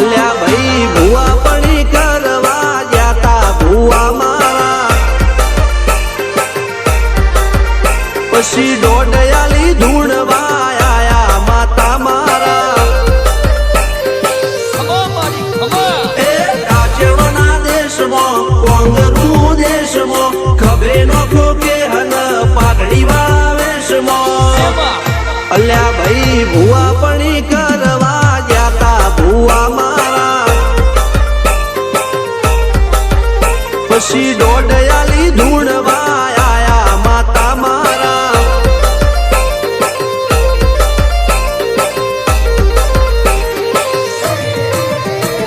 અલ્યા ભાઈ ભુવા પણી કરવા જાતા ભુવા મારા પછી દોડયાલી ધૂણવા આયા માતા મારા એ કાચેવના દેશમાં કોંગરું દેશમાં ખભે નોખો કે હન પાઘડી વાળા વેશમાં અલ્યા ભાઈ ભુવા પણી કરવા જાતા ભુવા મારા પછી દોડયાલી ધૂણવા આયા માતા મારા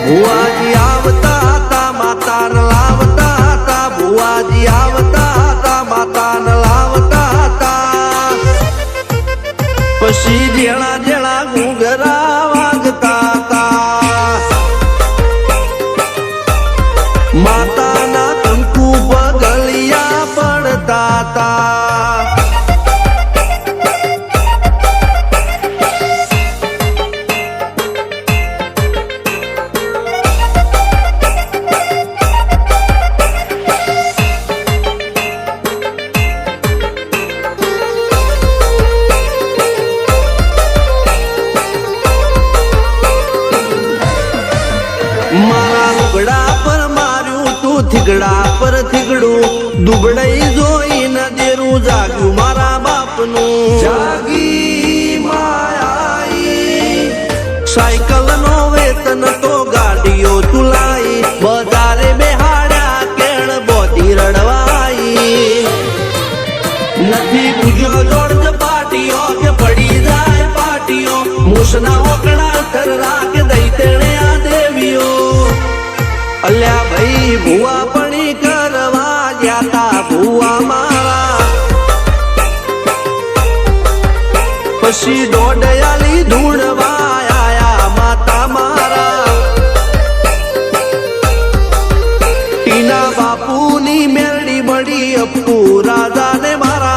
ભુવાજી આવતા હતા માતાને લાવતા હતા ભુવાજી આવતા હતા માતાને લાવતા હતા પછી જેણા જેણા ઘૂંઘરા વાગતા હતા માતાના કંકુ પગલિયા પડતા હતા મારા લુગડા પર માર્યું તું થીગડા પર થીગડું દુબળઈ જોઈને દેરું જાગ્યું મારા બાપનું જાગી માયાઈ સાયકલ નો વેતન તો ગાડીઓ તુલાઈ બજારે બેહાડ્યા કેણ બોધી રડવાઈ નથી પૂજ્યો જોડ પાટીઓ કે પડી જાય પાટીઓ મૂસના ઓકડા થરરા કે દઈ તેણે આ દેવીઓ અલ્યા ભાઈ ભુવા પણી કરવા જાતા ભુવા મારા પછી દોડયાલી ધૂણવા આયા માતા મારા ટીના બાપુની મેરડી મળી અપ્પુ રાજાને મારા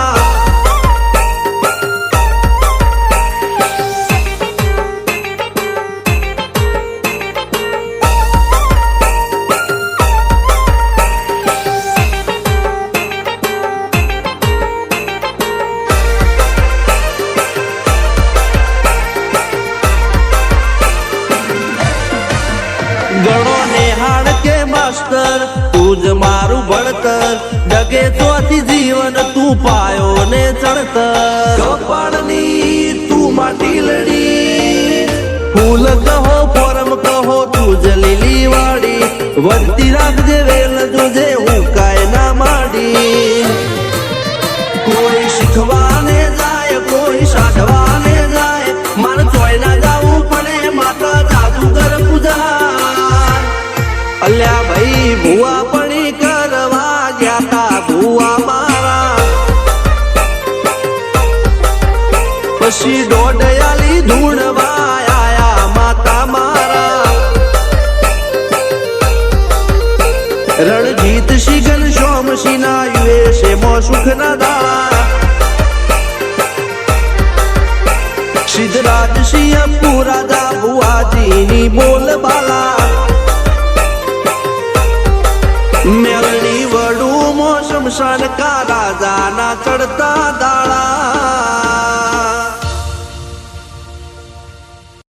ગણો નેહાળ કે માસ્ટર તું જ મારું ભણતર ડગે ચોથી જીવન તું પાયો ને ચણતર કપાળની તું માટી લડી ફૂલ કહો ફોરમ કહો તું જ લીલી વાડી વધતી રાખજે વેલ જોજે હું કાય ના માડી કોઈ શીખવાને જાય કોઈ સાધવાને જાય મારે ચોય ના જાવું પડે માતા જાદુગર પૂજા અલ્યા ભાઈ ભુવા પણી કરવા જાતા ભુવા મારા પછી દોડયાલી ધૂણવા આયા માતા મારા રણજીત સિંહ સોમસિંહ ના યુએસે મો સુખ ના દાળા સિદ્ધરાજ સિંહ પુરાદા ભુવાજીની બોલ બાલા મેલની વડું મો શમશાન કા રાજાના ચડતા દાળા